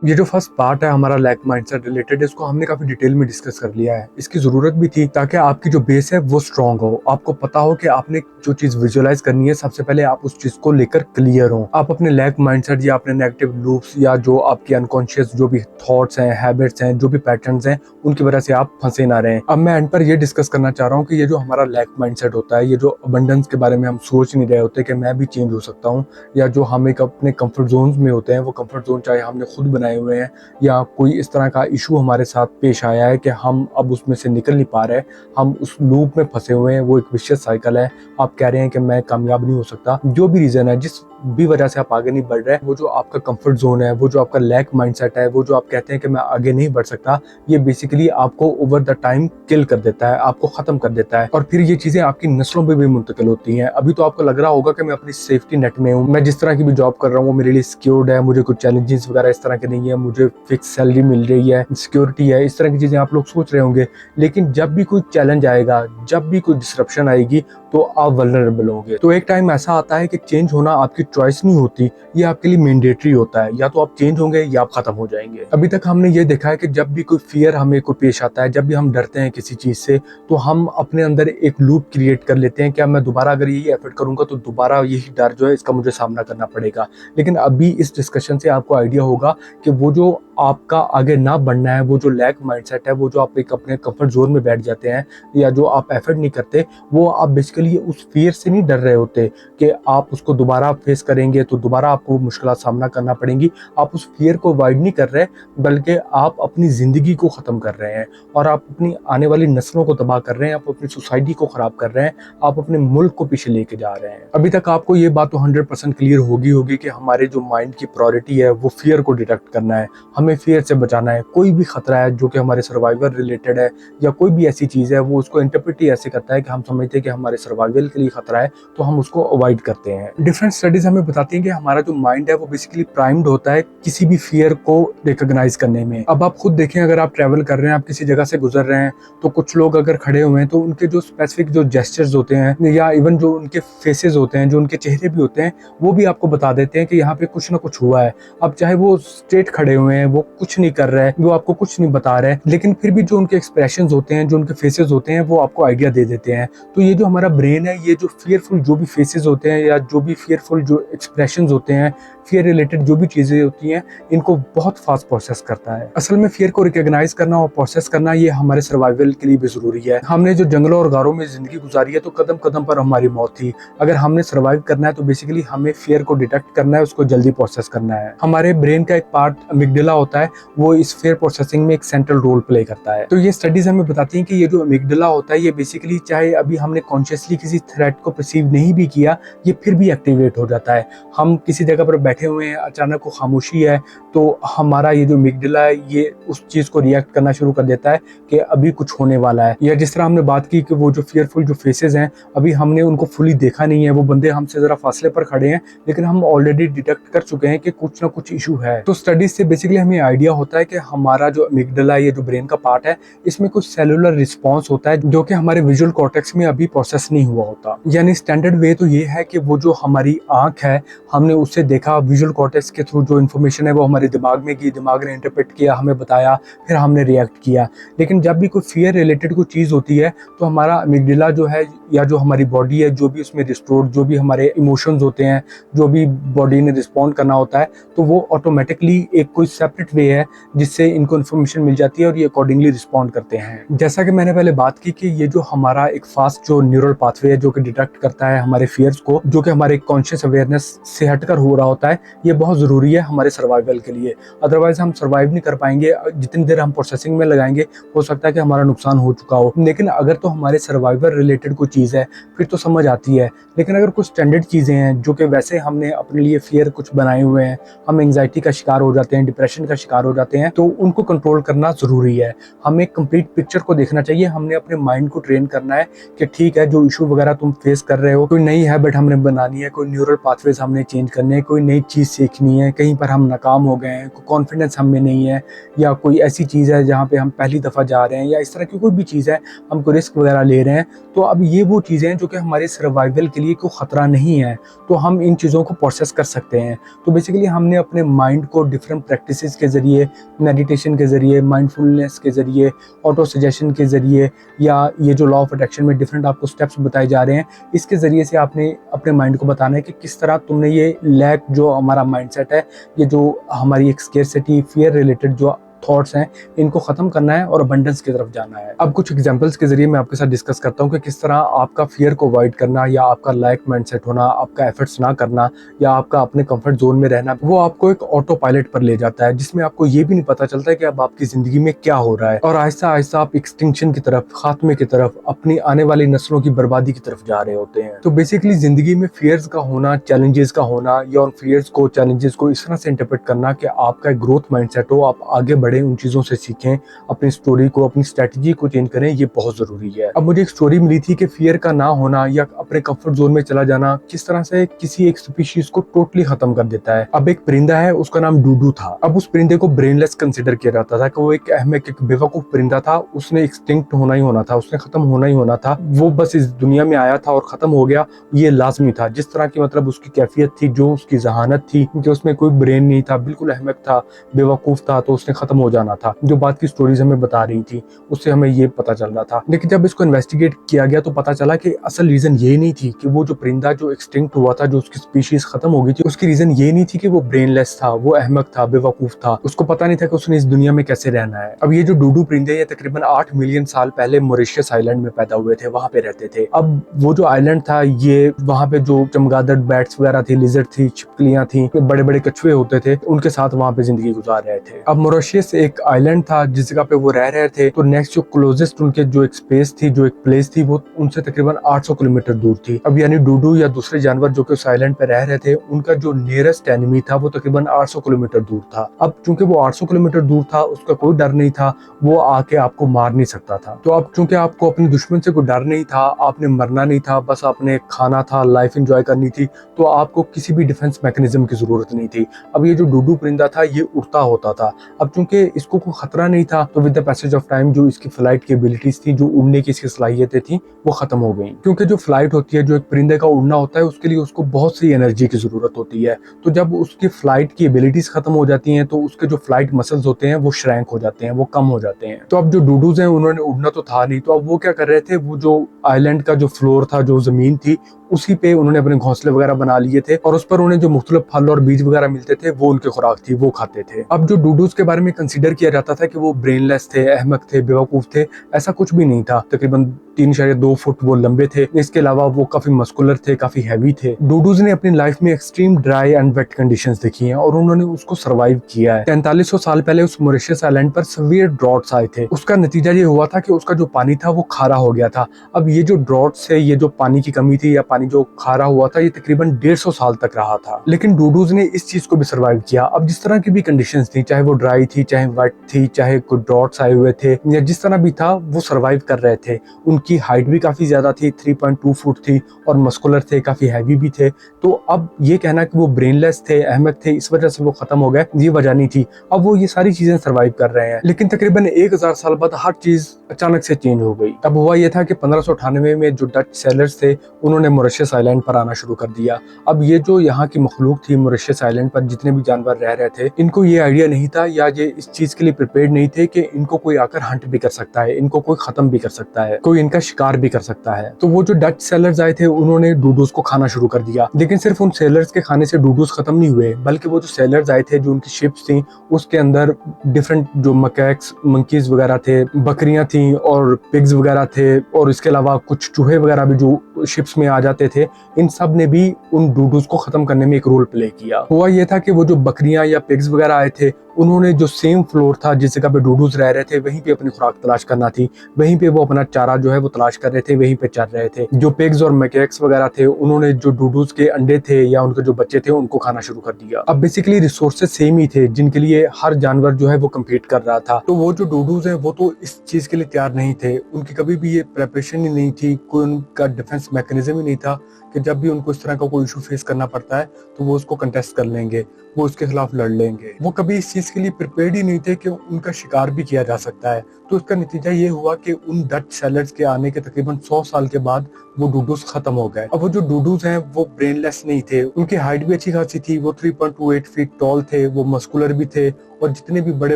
ये जो first part है हमारा लैक माइंडसेट रिलेटेड, इसको हमने काफी डिटेल में डिस्कस कर लिया है। इसकी जरूरत भी थी ताकि आपकी जो बेस है वो स्ट्रांग हो। आपको पता हो कि आपने जो चीज विजुअलाइज करनी है, सबसे पहले आप उस चीज को लेकर क्लियर हो। आप अपने लैक माइंडसेट या अपने नेगेटिव लूप्स या जो आपकी अनकॉन्शियस जो भी थॉट्स हैं, हैबिट्स हैं, जो भी पैटर्न्स हैं, उनकी वजह से आप फंसे ना रहें। अब मैं एंड पर ये डिस्कस करना चाह रहा हूँ कि ये जो हमारा लैक माइंडसेट होता है, ये जो अबंडेंस के बारे में हम सोच नहीं रहे होते कि मैं भी चेंज हो सकता हूँ, या जो हम एक अपने कंफर्ट जोन में होते हैं, वो कंफर्ट जोन चाहे हमने खुद बनाए हुए हैं या कोई इस तरह का इशू हमारे साथ पेश आया है कि हम अब उसमें से निकल नहीं पा रहे, हम उस लूप में फंसे हुए हैं, वो एक विशियस साइकिल है। आप कह रहे हैं कि मैं कामयाब नहीं हो सकता, जो भी रीजन है, जिस भी वजह से आप आगे नहीं बढ़ रहे, वो जो आपका कंफर्ट जोन है, वो जो आपका लैक माइंडसेट है, वो जो आप कहते हैं कि मैं आगे नहीं बढ़ सकता, ये बेसिकली आपको ओवर द टाइम किल कर देता है, आपको खत्म कर देता है। और फिर ये चीजें आपकी नस्लों में भी मुंतकिल होती हैं। अभी तो आपको लग रहा होगा कि मैं अपनी सेफ्टी नेट में हूँ, मैं जिस तरह की भी जॉब कर रहा हूँ वो मेरे लिए सिक्योर्ड है, मुझे कुछ चैलेंजेस वगैरह इस तरह के नहीं है, मुझे फिक्स सैलरी मिल रही है, सिक्योरिटी है, इस तरह की चीजें आप लोग सोच रहे होंगे। लेकिन जब भी कोई चैलेंज आएगा, जब भी कोई डिसरप्शन आएगी, तो आप वल्नरेबल होंगे। तो एक टाइम ऐसा आता है कि चेंज होना आपकी चॉइस नहीं होती, ये आपके लिए मैंडेटरी होता है। या तो आप चेंज होंगे या आप खत्म हो जाएंगे। अभी तक हमने ये देखा है कि जब भी कोई फियर हमें को पेश आता है, जब भी हम डरते हैं किसी चीज से, तो हम अपने अंदर एक लूप क्रिएट कर लेते हैं कि मैं दोबारा अगर यही एफर्ट करूंगा तो दोबारा यही डर जो है इसका मुझे सामना करना पड़ेगा। लेकिन अभी इस डिस्कशन से आपको आइडिया होगा कि वो जो आपका आगे ना बढ़ना है, वो जो लैक माइंडसेट है, वो जो आप एक अपने कंफर्ट जोन में बैठ जाते हैं या जो आप एफर्ट नहीं करते, वो आप बेसिकली उस फियर से नहीं डर रहे होते कि आप उसको दोबारा फेस करेंगे तो दोबारा आपको मुश्किल सामना करना पड़ेंगी। आप उस फियर को अवॉइड नहीं कर रहे, बल्कि आप अपनी जिंदगी को खत्म कर रहे हैं और आप अपनी आने वाली नस्लों को तबाह कर रहे हैं, आप अपनी सोसाइटी को खराब कर रहे हैं, आप अपने मुल्क को पीछे लेके जा रहे हैं। अभी तक आपको ये बात तो 100% क्लियर होगी कि हमारे जो माइंड की प्रायोरिटी है वो फियर को डिटेक्ट करना है, हमें फियर से बचाना है। कोई भी खतरा है जो कि हमारे सर्वाइवल रिलेटेड है या कोई भी ऐसी चीज है, वो उसको इंटरप्रेट ही ऐसे करता है कि हम समझते हैं कि हमारे सर्वाइवल के लिए खतरा है, तो हम उसको अवॉइड करते हैं। डिफरेंट स्टडीज हमें बताती हैं कि हमारा जो माइंड है वो बेसिकली प्राइम्ड होता है किसी भी फियर को रिकॉग्नाइज करने में। अब आप खुद देखें, अगर आप ट्रैवल कर रहे हैं, आप किसी जगह से गुजर रहे हैं, तो कुछ लोग अगर खड़े हुए हैं तो उनके जो स्पेसिफिक जो जेस्चर्स होते हैं या इवन जो उनके फेसेस होते हैं, जो उनके चेहरे भी होते हैं, वो भी आपको बता देते हैं कि यहाँ पे कुछ ना कुछ हुआ है। अब चाहे वो स्ट्रेट खड़े हुए हैं, वो कुछ नहीं कर रहे हैं, वो आपको कुछ नहीं बता रहे हैं, लेकिन फिर भी जो उनके एक्सप्रेशंस होते हैं, जो उनके फेसेस होते हैं, वो आपको आइडिया दे देते हैं। तो ये जो हमारा ब्रेन है, ये जो फियरफुल जो भी फेसेस होते हैं या जो भी फियरफुल जो एक्सप्रेशंस होते हैं, फियर रिलेटेड जो भी चीजें होती हैं, इनको बहुत फास्ट प्रोसेस करता है। असल में फियर को रिकॉग्नाइज करना और प्रोसेस करना ये हमारे सर्वाइवल के लिए भी जरूरी है। हमने जो जंगलों और गारों में जिंदगी गुजारी है, तो कदम कदम पर हमारी मौत थी। अगर हमने सर्वाइव करना है तो बेसिकली हमें फियर को डिटेक्ट करना है, उसको जल्दी प्रोसेस करना है। हमारे ब्रेन का एक पार्ट अमिगडाला होता है, वो इस फियर प्रोसेसिंग में एक सेंट्रल रोल प्ले करता है। तो ये स्टडीज हमें बताती हैं कि ये जो अमिगडाला होता है, ये बेसिकली चाहे अभी हमने कॉन्शियसली किसी थ्रेट को परसीव नहीं भी किया, ये फिर भी एक्टिवेट हो जाता है। हम किसी जगह पर बैठे हुए हैं, अचानक को खामोशी है, तो हमारा ये जो अमिगडाला है, ये उस चीज को रिएक्ट करना शुरू कर देता है कि अभी कुछ होने वाला है। या जिस तरह हमने बात की कि वो जो फियरफुल जो फेसेस हैं, अभी हमने उनको फुली देखा नहीं है, वो बंदे हमसे जरा फासले पर खड़े हैं, लेकिन हम ऑलरेडी डिटेक्ट कर चुके हैं कि कुछ ना कुछ इशू है। तो स्टडीज से बेसिकली हमें आइडिया होता है कि हमारा जो अमिगडाला, ये जो ब्रेन का पार्ट है, इसमें कुछ सेलुलर रिस्पॉन्स होता है जो कि हमारे विजुअल कॉर्टेक्स में अभी प्रोसेस नहीं हुआ होता। यानी स्टैंडर्ड वे तो ये है कि वो जो हमारी आंख है, हमने उससे देखा, विजुअल कॉर्टेक्स के थ्रू जो इन्फॉर्मेशन है वो हमारे दिमाग में की, दिमाग ने इंटरप्रेट किया, हमें बताया, फिर हमने रिएक्ट किया। लेकिन जब भी कोई फियर रिलेटेड कोई चीज होती है, तो हमारा अमिगडाला जो है, या जो हमारी बॉडी है, जो भी उसमें रिस्टोर्ड जो भी हमारे इमोशंस होते हैं, जो भी बॉडी ने रिस्पॉन्ड करना होता है, तो वो ऑटोमेटिकली एक कोई सेपरेट वे है जिससे इनको इन्फॉर्मेशन मिल जाती है और ये अकॉर्डिंगली रिस्पॉन्ड करते हैं। जैसा कि मैंने पहले बात की कि ये जो हमारा एक फास्ट जो न्यूरल पाथवे है जो कि डिटेक्ट करता है हमारे फियर्स को, जो कि हमारे कॉन्शियस अवेयरनेस से हटकर हो रहा होता है, ये बहुत जरूरी है हमारे सर्वाइवल के लिए। अदरवाइज हम सर्वाइव नहीं कर पाएंगे। जितनी देर हम प्रोसेसिंग में लगाएंगे, हो सकता है कि हमारा नुकसान हो चुका हो। लेकिन अगर तो हमारे सर्वाइवल रिलेटेड कोई चीज है, फिर तो समझ आती है। लेकिन अगर कुछ स्टैंडर्ड चीजें हैं जो कि वैसे हमने अपने लिए फियर कुछ बनाए हुए हैं, हम एंग्जाइटी का शिकार हो जाते हैं, डिप्रेशन का शिकार हो जाते हैं, तो उनको कंट्रोल करना जरूरी है। हमें कंप्लीट पिक्चर को देखना चाहिए। हमने अपने माइंड को ट्रेन करना है कि ठीक है, जो इशू वगैरह तुम फेस कर रहे हो, कोई नई हैबिट हमने बनानी है, कोई न्यूरल पाथवेज हमने चेंज करने हैं, कोई नई चीज सीखनी है, कहीं पर हम नाकाम हो गए हैं, कोई कॉन्फिडेंस हमें नहीं है, या कोई ऐसी चीज है जहाँ पे हम पहली दफा जा रहे हैं, या इस तरह की कोई भी चीज है, हम कोई रिस्क वगैरह ले रहे हैं, तो अब ये वो चीज़ें हैं जो कि हमारे सर्वाइवल के लिए कोई ख़तरा नहीं है, तो हम इन चीज़ों को प्रोसेस कर सकते हैं। तो बेसिकली हमने अपने माइंड को डिफरेंट प्रैक्टिसेस के ज़रिए, मेडिटेशन के ज़रिए, माइंडफुलनेस के ज़रिए, ऑटो सजेशन के ज़रिए, या ये जो लॉ ऑफ अट्रैक्शन में डिफरेंट आपको स्टेप्स बताए जा रहे हैं, इसके ज़रिए से आपने अपने माइंड को बताना है कि किस तरह तुमने ये लैक जो हमारा माइंडसेट है, ये जो हमारी एक स्केर्सिटी, फियर रिलेटेड जो थॉट्स हैं, इनको ख़त्म करना है और अबंडेंस की तरफ जाना है। अब कुछ एग्जांपल्स के जरिए मैं आपके साथ डिस्कस करता हूँ कि किस तरह आपका फियर को अवॉइड करना, या आपका लाइक माइंडसेट होना, आपका एफर्ट्स ना करना, या आपका अपने कंफर्ट जोन में रहना, वो आपको एक ऑटो पायलट पर ले जाता है, जिसमें आपको ये भी नहीं पता चलता है कि अब आपकी ज़िंदगी में क्या हो रहा है, और आहिस्ता आहिस्ता आप एक्सटिंक्शन की तरफ, खात्मे की तरफ, अपनी आने वाली नस्लों की बर्बादी की तरफ जा रहे होते हैं। तो बेसिकली ज़िंदगी में फियर्स का होना, चैलेंजेस का होना, या उन फियर्स को, चैलेंजेस को इस तरह से इंटरप्रेट करना कि आपका एक ग्रोथ माइंडसेट हो, आप आगे बढ़े, उन चीज़ों से सीखें, अपनी स्टोरी को, अपनी स्ट्रेटजी को चेंज करें, ये बहुत जरूरी है। अब मुझे एक स्टोरी मिली थी कि फियर का ना होना या अपने कंफर्ट जोन में चला जाना किस तरह से किसी एक स्पीशीज को टोटली खत्म कर देता है। अब एक परिंदा है, उसका नाम डूडू था। अब उस परिंदे को ब्रेनलेस कंसिडर किया जाता था कि वो एक अहमक, एक बेवकूफ परिंदा था, उसने एक्सटिंक्ट होना ही होना था, उसने खत्म होना ही होना था, वो बस इस दुनिया में आया था और खत्म हो गया, ये लाजमी था। जिस तरह की मतलब उसकी कैफियत थी, जो उसकी जहानत थी, कि उसमें कोई ब्रेन नहीं था, बिल्कुल अहमक था, बेवकूफ था, तो उसने खत्म हो जाना था। जो बात की स्टोरीज हमें बता रही थी, उससे हमें ये पता चल रहा था। लेकिन जब इसको इन्वेस्टिगेट किया गया तो पता चला कि असल रीजन ये नहीं थी कि वो जो परिंदा जो एक्सटिंक्ट हुआ था, जो उसकी स्पीशीज खत्म हो गई थी, उसकी रीजन ये नहीं थी कि वो ब्रेनलेस था, वो अहमक था, बेवकूफ था, उसको पता नहीं था कि उसने इस दुनिया में कैसे रहना है। अब ये जो डूडू परिंदे, ये तकरीबन 8 मिलियन साल पहले मॉरिशस आइलैंड में पैदा हुए थे, वहां पे रहते थे। अब वो जो आइलैंड था, ये वहां पे जो चमगादड़ बैट्स वगैरह थी, लिजर्ड थी, छिपकलियां थी, बड़े बड़े कछुए होते थे, उनके साथ वहां पे जिंदगी गुजार रहे थे। अब मॉरिशस एक आइलैंड था जिस जगह पे वो रह रहे थे, तो नेक्स्ट जो क्लोजेस्ट उनके जो एक स्पेस थी, जो एक प्लेस थी, वो उनसे तकरीबन 800 किलोमीटर दूर थी। अब यानी डूडू या दूसरे जानवर जो कि उस आइलैंड पे रह रहे थे, उनका जो नियरेस्ट एनिमी था वो तकरीबन 800 किलोमीटर दूर था। अब चूंकि वो 800 किलोमीटर दूर था, उसका कोई डर नहीं था, वो आके आपको मार नहीं सकता था। तो अब चूंकि आपको अपने दुश्मन से कोई डर नहीं था, आपने मरना नहीं था, बस आपने खाना था, लाइफ एंजॉय करनी थी, तो आपको किसी भी डिफेंस मैकेनिज्म की जरूरत नहीं थी। अब ये जो डूडू परिंदा था, ये उड़ता होता था। अब चूंकि इसको कोई खतरा नहीं था, तो with the passage of time जो इसकी फ्लाइट की एबिलिटीज थी, जो उड़ने की इसकी सलाहियतें थी, वो खत्म हो गई। क्योंकि जो फ्लाइट होती है, जो एक परिंदे का उड़ना होता है, उसके लिए उसको बहुत सी एनर्जी की जरूरत होती है। तो जब उसकी फ्लाइट की एबिलिटीज खत्म हो जाती हैं, तो उसके जो फ्लाइट मसल्स होते हैं वो श्रैंक हो जाते हैं, वो कम हो जाते हैं। तो अब जो डूडूज हैं, उन्होंने उड़ना तो था नहीं, तो अब वो क्या कर रहे थे, वो जो आइलैंड का जो फ्लोर था, जो जमीन थी, उसी पे उन्होंने अपने घोंसले वगैरह बना लिए थे, और उस पर उन्हें जो मुख्तलिफ फल और बीज वगैरह मिलते थे, वो उनकी खुराक थी, वो खाते थे। अब जो डूडूज के बारे में कंसीडर किया जाता था कि वो ब्रेनलेस थे, अहमक थे, बेवकूफ थे, ऐसा कुछ भी नहीं था। तकरीबन 3.2 फुट वो लंबे थे। इसके अलावा वो काफी मस्कुलर थे, काफी हैवी थे। डूडूज ने अपनी लाइफ में extreme dry and wet conditions देखी हैं, और उन्होंने उसको सर्वाइव किया है। 4300 साल पहले उस मॉरिशस आइलैंड पर सीवियर ड्रॉट्स आए थे। उसका नतीजा ये हुआ था कि उसका जो पानी था वो खारा हो गया था। अब ये जो ड्रॉट्स है, ये जो पानी की कमी थी, या पानी जो खारा हुआ था, ये तकरीबन 150 साल तक रहा था। लेकिन डूडूज ने इस चीज को भी सर्वाइव किया। अब जिस तरह की भी कंडीशंस थी, चाहे वो ड्राई थी, चाहे वेट थी, चाहे कोई ड्रॉट्स आए हुए थे, या जिस तरह भी था, वो सर्वाइव कर रहे थे। उनकी हाइट भी काफी ज्यादा थी, 3.2 फुट थी, और मस्कुलर थे, काफी हैवी भी थे। तो अब ये कहना कि वो ब्रेनलेस थे, अहमक थे, इस वजह से वो खत्म हो गए, ये वजह नहीं थी। अब वो ये सारी चीजें सर्वाइव कर रहे हैं। लेकिन तकरीबन 1000 साल बाद हर चीज अचानक से चेंज हो गई। अब हुआ ये था कि 1598 में जो डच सेलर्स थे, उन्होंने मॉरिशस आइलैंड पर आना शुरू कर दिया। अब ये जो यहाँ की मखलूक थी मॉरिशस आइलैंड पर, जितने भी जानवर रह रहे थे, इनको ये आइडिया नहीं था, या ये इस चीज के लिए प्रिपेयर्ड नहीं थे कि इनको कोई आकर हंट भी कर सकता है, इनको कोई खत्म भी कर सकता है, कोई इनका शिकार भी कर सकता है। तो वो जो डच सेलर्स आए थे, उन्होंने डूडूज को खाना शुरू कर दिया। लेकिन सिर्फ उन सेलर्स के खाने से डूडूज खत्म नहीं हुए, बल्कि वो जो सेलर्स आए थे, जो उनकी शिप्स थी, उसके अंदर डिफरेंट जो मकैक्स, मंकीज वगैरह थे, बकरियां थी, और पिग्स वगैरह थे, और इसके अलावा कुछ चूहे वगैरह भी जो शिप्स में आ जाते थे, इन सब ने भी उन डूडूज को खत्म करने में एक रोल प्ले किया। हुआ ये था कि वो जो बकरियां या पिग्स वगैरह आए थे, उन्होंने जो सेम फ्लोर था जिस जगह पे डूडूज रह रहे थे, वहीं पे अपनी खुराक तलाश करना थी, वहीं पे वो अपना चारा जो है वो तलाश कर रहे थे, वहीं पे चल रहे थे। जो पिग्स और मैकेक्स वगैरह थे, उन्होंने जो डूडूज के अंडे थे या उनके जो बच्चे थे, उनको खाना शुरू कर दिया। अब बेसिकली रिसोर्सेज सेम ही थे, जिनके लिए हर जानवर जो है वो कम्पीट कर रहा था। तो वो जो डूडूज हैं, वो तो इस चीज के लिए तैयार नहीं थे, उनकी कभी भी ये प्रिपरेशन ही नहीं थी, कोई उनका डिफेंस मैकेनिज्म ही नहीं था कि जब भी उनको इस तरह का कोई इशू फेस करना पड़ता है तो वो उसको कंटेस्ट कर लेंगे, वो उसके खिलाफ लड़ लेंगे। वो कभी इस चीज के लिए प्रिपेयर्ड ही नहीं थे कि उनका शिकार भी किया जा सकता है। तो इसका नतीजा ये हुआ कि उन डच सेलर्स के आने के तकरीबन 100 साल के बाद वो डूडूस खत्म हो गए। अब वो जो डूडूस हैं वो ब्रेनलेस नहीं थे, उनकी हाइट भी अच्छी खासी थी, वो 3.28 फीट टॉल थे, वो मस्कुलर भी थे, और जितने भी बड़े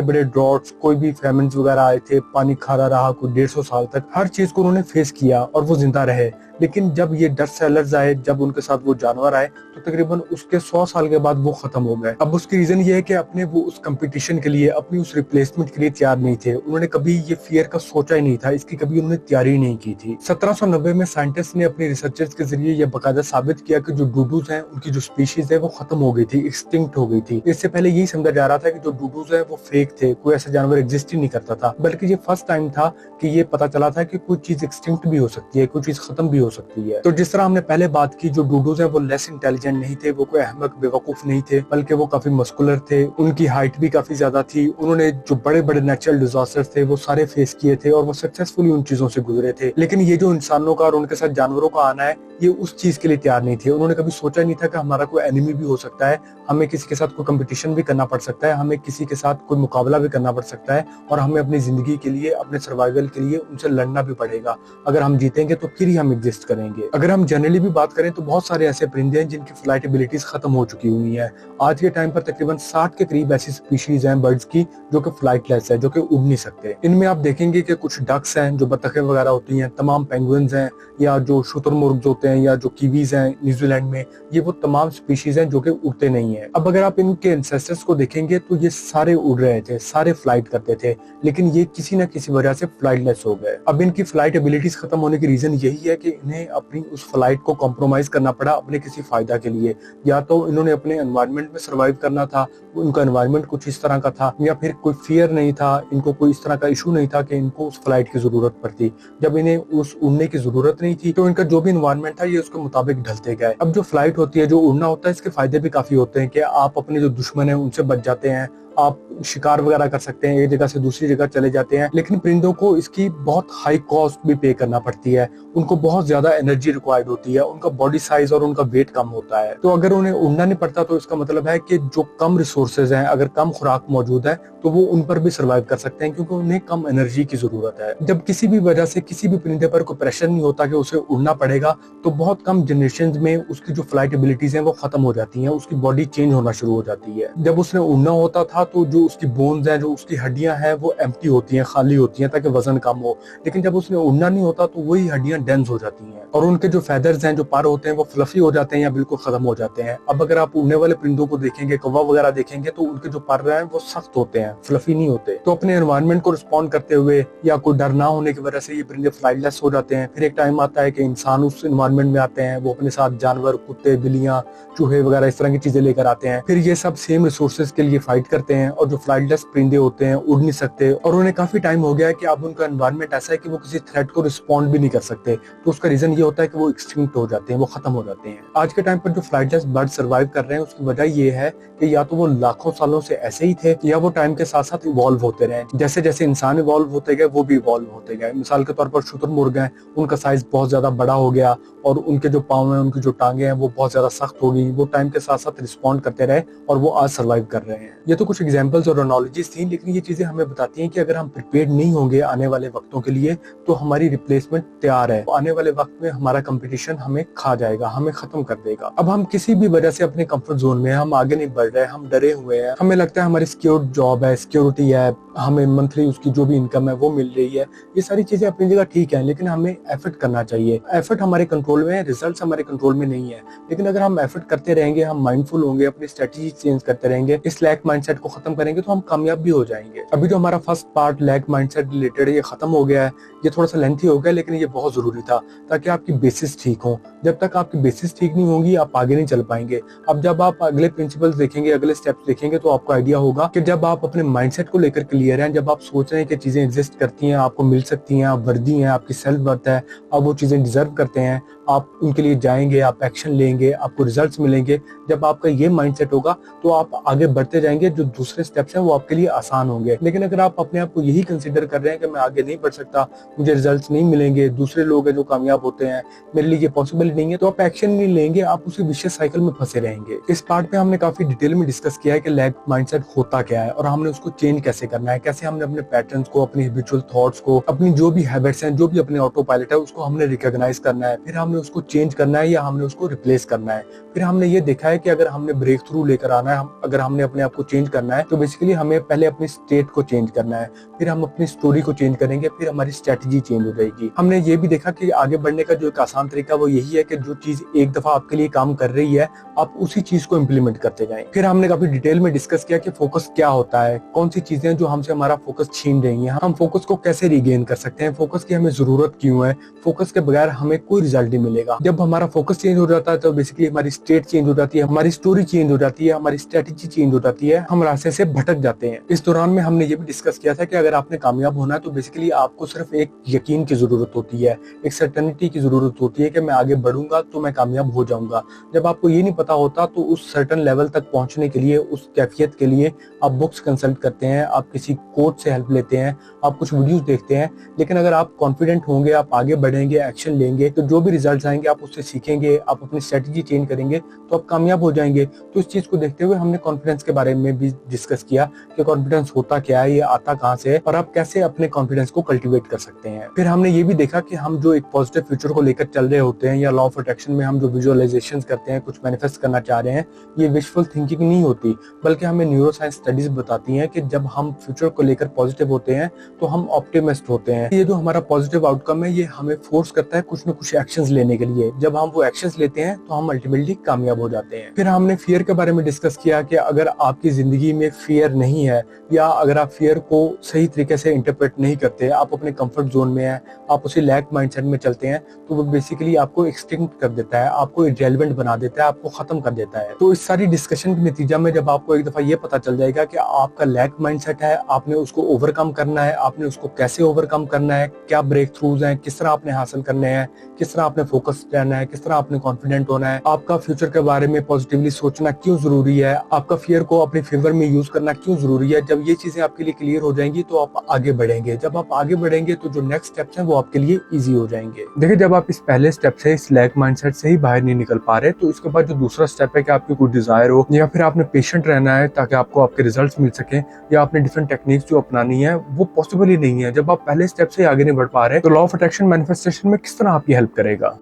बड़े ड्रॉट्स, कोई भी फेमिन्स वगैरह आए थे, पानी खारा रहा कोई 150 साल तक, हर चीज को उन्होंने फेस किया और वो जिंदा रहे। लेकिन जब ये डच सेलर्स आए, जब उनके साथ वो जानवर आए, तो तकरीबन उसके 100 साल के बाद वो खत्म हो गए। अब उसकी रीजन ये है कि अपने वो उस कंपटीशन के लिए, अपनी उस रिप्लेसमेंट के लिए तैयार नहीं थे। उन्होंने कभी ये फियर का सोचा ही नहीं था, इसकी कभी उन्होंने तैयारी नहीं की थी। 1790 में साइंटिस्ट ने अपनी रिसर्चेस के जरिए ये बाकायदा साबित किया कि जो डूडूज हैं उनकी जो स्पीशीज है वो खत्म हो गई थी, एक्सटिंक्ट हो गई थी। इससे पहले यही समझा जा रहा था कि जो डूडूज है वो फेक थे, कोई ऐसा जानवर एग्जिस्ट ही नहीं करता था, बल्कि ये फर्स्ट टाइम था कि ये पता चला था कि कोई चीज एक्सटिंक्ट भी हो सकती है, कोई चीज खत्म भी हो सकती है। तो जिस तरह हमने पहले बात की, जो डूडूज हैं वो लेस इंटेलिजेंट नहीं थे, वो कोई अहमक बेवकूफ नहीं थे, बल्कि वो काफी मस्कुलर थे, उनकी हाइट भी काफी ज्यादा थी, उन्होंने जो बड़े बड़े नेचुरल डिजास्टर्स थे वो सारे फेस किए थे और वो सक्सेसफुली उन चीजों से गुजरे थे। लेकिन ये जो इंसानों का और उनके साथ जानवरों का आना है, ये उस चीज के लिए तैयार नहीं थे। उन्होंने कभी सोचा नहीं था कि हमारा कोई एनिमी भी हो सकता है, हमें किसी के साथ कोई कंपटीशन भी करना पड़ सकता है, हमें किसी के साथ कोई मुकाबला भी करना पड़ सकता है, और हमें अपनी जिंदगी के लिए, अपने सर्वाइवल के लिए उनसे लड़ना भी पड़ेगा। अगर हम जीतेंगे तो फिर ही हम एग्जिस्ट करेंगे। अगर हम जनरली भी बात करें तो बहुत सारे ऐसे परिंदे हैं जिनकी फ्लाइट एबिलिटीज खत्म हो चुकी हुई है। आज के टाइम पर तकरीबन 60 के करीब ऐसी स्पीशीज हैं बर्ड्स की जो कि फ्लाइटलेस है, जो कि उड़ नहीं सकते। इनमें आप देखेंगे कि कुछ डक्स हैं, जो बतखें वगैरह होती हैं, तमाम पेंगुइन्स हैं, या जो शुतुरमुर्ग होते हैं, या जो कीवीज हैं न्यूजीलैंड में, ये वो तमाम स्पीशीज हैं जो कि उड़ते नहीं है। अब अगर आप इनके एंसेस्टर्स को देखेंगे तो ये सारे उड़ रहे थे, सारे फ्लाइट करते थे, लेकिन ये किसी न किसी वजह से फ्लाइटलेस हो गए। अब इनकी फ्लाइट एबिलिटीज खत्म होने की रीजन यही है कि इन्हें अपनी उस फ्लाइट को कॉम्प्रोमाइज करना पड़ा अपने किसी फायदा के लिए। या तो इन्होंने अपने एनवायरनमेंट में सर्वाइव करना था, उनका एनवायरनमेंट कुछ इस तरह का था, या फिर कोई फियर नहीं था, इनको कोई इस तरह का इशू नहीं था कि इनको उस फ्लाइट की जरूरत पड़ती। जब इन्हें उस उड़ने की जरूरत नहीं थी तो इनका जो भी एनवायरनमेंट था ये उसके मुताबिक ढलते गए। अब जो फ्लाइट होती है, जो उड़ना होता है, इसके फायदे भी काफी होते हैं कि आप अपने जो दुश्मन है उनसे बच जाते हैं, आप शिकार वगैरह कर सकते हैं, एक जगह से दूसरी जगह चले जाते हैं। लेकिन परिंदों को इसकी बहुत हाई कॉस्ट भी पे करना पड़ती है, उनको बहुत ज्यादा एनर्जी रिक्वायर्ड होती है, उनका बॉडी साइज और उनका वेट कम होता है। तो अगर उन्हें उड़ना नहीं पड़ता तो इसका मतलब है कि जो कम रिसोर्सेज हैं, अगर कम खुराक मौजूद है तो वो उन पर भी सर्वाइव कर सकते हैं, क्योंकि उन्हें कम एनर्जी की जरूरत है। जब किसी भी वजह से किसी भी परिंदे पर कोई प्रेशर नहीं होता कि उसे उड़ना पड़ेगा, तो बहुत कम जनरेशन में उसकी जो फ्लाइट एबिलिटीज हैं वो खत्म हो जाती हैं, उसकी बॉडी चेंज होना शुरू हो जाती है। जब उसने उड़ना होता था तो जो उसकी बोन्स हैं, जो उसकी हड्डियां हैं, वो एम्प्टी होती हैं, खाली होती हैं, ताकि वजन कम हो। लेकिन जब उसने उड़ना नहीं होता तो वही हड्डियां डेंस हो जाती हैं, और उनके जो फेदर्स हैं, जो पर होते हैं, वो फ्लफी हो जाते हैं या बिल्कुल खत्म हो जाते हैं। अब अगर आप उड़ने वाले परिंदों को देखेंगे, कौवा वगैरह देखेंगे, तो उनके जो पर हैं वो सख्त होते हैं, फ्लफी नहीं होते। तो अपने एनवायरनमेंट को रिस्पॉन्ड करते हुए या कोई डर ना होने की वजह से ये परिंदे फ्लाइटलेस हो जाते हैं। फिर एक टाइम आता है कि इंसान उस एनवायरनमेंट में आते हैं, वो अपने साथ जानवर, कुत्ते, बिल्लियां, चूहे वगैरह इस तरह की चीजें लेकर आते हैं। फिर ये सब सेम रिसोर्सेज के लिए फाइट करते हैं, और जो फ्लाइटलेस परिंदे होते हैं उड़ नहीं सकते, और उन्हें काफी टाइम हो गया है कि अब उनका एनवायरनमेंट ऐसा है कि वो किसी थ्रेट को रिस्पॉन्ड भी नहीं कर सकते। तो उसका रीजन ये होता है कि वो एक्सटिंक्ट हो जाते हैं, वो खत्म हो जाते हैं। आज के टाइम पर जो फ्लाइटलेस बर्ड सर्वाइव कर रहे हैं उसकी वजह ये है कि या तो वो लाखों सालों से ऐसे ही थे, या वो टाइम के साथ साथ इवॉल्व होते रहे। जैसे जैसे इंसान इवॉल्व होते गए वो भी इवॉल्व होते गए। मिसाल के तौर पर शुतुरमुर्ग हैं, उनका साइज बहुत ज्यादा बड़ा हो गया, और उनके जो पाँव हैं, उनकी जो टांगे हैं, वो बहुत ज्यादा सख्त हो गई। वो टाइम के साथ साथ रिस्पॉन्ड करते रहे और वो आज सर्वाइव कर रहे हैं। ये तो कुछ एग्जांपल्स और एनालॉजीज थी, लेकिन ये चीजें हमें बताती हैं कि अगर हम प्रिपेयर्ड नहीं होंगे आने वाले वक्तों के लिए तो हमारी रिप्लेसमेंट तैयार है। आने वाले वक्त में हमारा कंपटीशन हमें खा जाएगा, हमें खत्म कर देगा। अब हम किसी भी वजह से अपने कंफर्ट जोन में, हम आगे नहीं बढ़ रहे, हम डरे हुए हैं, हमें लगता है हमारी सिक्योर जॉब है, सिक्योरिटी है, हमें मंथली उसकी जो भी इनकम है वो मिल रही है। ये सारी चीजें अपनी जगह ठीक है, लेकिन हमें एफर्ट करना चाहिए। एफर्ट हमारे कंट्रोल में है, रिजल्ट हमारे कंट्रोल में नहीं है। लेकिन अगर हम एफर्ट करते रहेंगे, हम माइंडफुल होंगे, अपनी स्ट्रेटेजी चेंज करते रहेंगे, इस लैक माइंडसेट को खत्म करेंगे, तो हम कामयाब भी हो जाएंगे। अभी जो हमारा first part lack mindset related है ये खत्म हो गया है। ये थोड़ा सा लेंथी हो गया, लेकिन ये बहुत जरूरी था ताकि आपकी बेसिस ठीक हो। जब तक आपकी बेसिस ठीक नहीं होगी आप आगे नहीं चल पाएंगे। अब जब आप अगले प्रिंसिपल्स देखेंगे, अगले स्टेप्स देखेंगे, तो आपको आइडिया होगा कि जब आप अपने माइंडसेट को लेकर क्लियर हैं, जब आप सोच रहे हैं कि चीजें एग्जिस्ट करती हैं, आपको मिल सकती हैं, आप वर्दी हैं, आपकी सेल्फ वर्थ है, आप वो चीजें डिजर्व करते हैं, आप उनके लिए जाएंगे, आप एक्शन लेंगे, आपको रिजल्ट्स मिलेंगे। जब आपका ये माइंडसेट होगा तो आप आगे बढ़ते जाएंगे, जो दूसरे स्टेप्स हैं वो आपके लिए आसान होंगे। लेकिन अगर आप अपने आप को यही कंसीडर कर रहे हैं कि मैं आगे नहीं बढ़ सकता, मुझे रिजल्ट्स नहीं मिलेंगे, दूसरे लोग हैं जो कामयाब होते हैं, मेरे लिए ये पॉसिबल नहीं है, तो आप एक्शन नहीं लेंगे, आप उसी विशियस साइकिल में फंसे रहेंगे। इस पार्ट में हमने काफी डिटेल में डिस्कस किया है कि लैग माइंडसेट होता क्या है और हमने उसको चेंज कैसे करना है, कैसे हमने अपने पैटर्न्स को, अपनी हैबिचुअल थॉट्स को, अपनी जो भी हैबिट्स हैं, जो भी अपने ऑटो पायलट है, उसको हमने रिकॉग्नाइज करना है, फिर हमने उसको चेंज करना है या हमने उसको रिप्लेस करना है। फिर हमने ये देखा है कि अगर हमने ब्रेक थ्रू लेकर आना है, अगर हमने अपने आप को चेंज करना है, तो बेसिकली हमें पहले अपनी स्टेट को चेंज करना है, फिर हम अपनी स्टोरी को चेंज करेंगे, फिर हमारी स्ट्रेटजी चेंज हो जाएगी। हमने ये भी देखा कि आगे बढ़ने का जो एक आसान तरीका वो यही है कि जो चीज एक दफा आपके लिए काम कर रही है, आप उसी चीज को इम्प्लीमेंट करते जाएं। फिर हमने काफी डिटेल में डिस्कस किया कि फोकस क्या होता है, कौन सी चीजें जो हमसे हमारा फोकस छीन रही हैं, हम फोकस को कैसे रिगेन कर सकते हैं, फोकस की हमें जरूरत क्यों है, फोकस के बगैर हमें कोई रिजल्ट नहीं मिलेगा। जब हमारा फोकस चेंज हो जाता है तो बेसिकली हमारी स्टेट चेंज हो जाती है, हमारी स्टोरी चेंज हो जाती है, हमारी स्ट्रेटेजी चेंज हो जाती है, हम रास्ते से भटक जाते हैं। इस दौरान में हमने ये भी डिस्कस किया था कि अगर आपने कामयाब होना है तो बेसिकली आपको सिर्फ एक यकीन की जरूरत होती है, एक सर्टेनिटी की जरूरत होती है कि मैं आगे बढ़ूंगा तो मैं कामयाब हो जाऊंगा। जब आपको ये नहीं पता होता तो उस सर्टन लेवल तक पहुंचने के लिए, उस कैफियत के लिए आप बुक्स कंसल्ट करते हैं, आप किसी कोच से हेल्प लेते हैं, आप कुछ वीडियोस देखते हैं। लेकिन अगर आप कॉन्फिडेंट होंगे, आप आगे बढ़ेंगे, एक्शन लेंगे, तो जो भी रिजल्ट्स आएंगे आप उससे सीखेंगे, आप अपनी स्ट्रेटजी चेंज करेंगे तो आप कामयाब हो जाएंगे। तो इस चीज को देखते हुए हमने कॉन्फिडेंस के बारे में भी डिस्कस किया कि कॉन्फिडेंस होता क्या है, ये आता कहाँ से है और आप कैसे अपने कॉन्फिडेंस को कल्टीवेट कर सकते हैं। फिर हमने ये भी देखा कि हम जो एक पॉजिटिव फ्यूचर को लेकर चल रहे होते हैं या लॉ ऑफ अट्रैक्शन में हम जो विजुअलाइजेशन करते हैं, कुछ मैनिफेस्ट करना चाह रहे हैं, ये विशफुल थिंकिंग नहीं होती, बल्कि हमें न्यूरोसाइंस स्टडीज बताती हैं कि जब हम फ्यूचर को लेकर पॉजिटिव होते हैं तो हम ऑप्टिमिस्ट होते हैं। ये जो हमारा पॉजिटिव आउटकम है ये हमें फोर्स करता है कुछ न कुछ एक्शंस लेने के लिए। जब हम वो एक्शंस लेते हैं तो हम अल्टीमेटली कामयाब हो जाते हैं। फिर हमने फियर के बारे में डिस्कस किया कि अगर आपकी जिंदगी में फियर नहीं है या अगर आप फियर को सही तरीके से इंटरप्रेट नहीं करते, आप अपने कंफर्ट जोन में हैं, आप उसी लैक माइंडसेट में चलते हैं, तो वो बेसिकली आपको एक्सटिंक्ट कर देता है, आपको इररिलेवेंट बना देता है, आपको खत्म कर देता है। तो इस सारी डिस्कशन के नतीजा में जब आपको एक दफा ये पता चल जाएगा कि आपका लैक माइंडसेट है, आपने उसको ओवरकम करना है, आपने उसको कैसे ओवरकम करना है, क्या ब्रेक थ्रूज हैं, किस तरह आपने हासिल करने हैं, किस तरह आपने फोकस रहना है, किस तरह आपने कॉन्फिडेंट होना है, आपका फ्यूचर के बारे में पॉजिटिवली सोचना क्यों जरूरी है, आपका फियर को अपने फेवर में यूज करना क्यों जरूरी है। जब ये चीजें आपके लिए क्लियर हो जाएंगी तो आप आगे बढ़ेंगे। जब आप आगे बढ़ेंगे तो जो नेक्स्ट स्टेप्स हैं वो आपके लिए इजी हो जाएंगे। देखिए, जब आप इस पहले स्टेप से, इस लैक माइंडसेट से ही बाहर नहीं निकल पा रहे, तो इसके बाद जो दूसरा स्टेप है कि आपकी कोई डिजायर हो या फिर आपने पेशेंट रहना है ताकि आपको आपके रिजल्ट्स मिल सके, या आपने डिफरेंट टेक्निक्स जो अपनानी है, वो पॉसिबल ही नहीं है। जब आप पहले स्टेप से आगे नहीं बढ़ पा रहे तो लॉ ऑफ अट्रैक्शन मैनिफेस्टेशन में किस तरह आपकी हेल्प करेगा।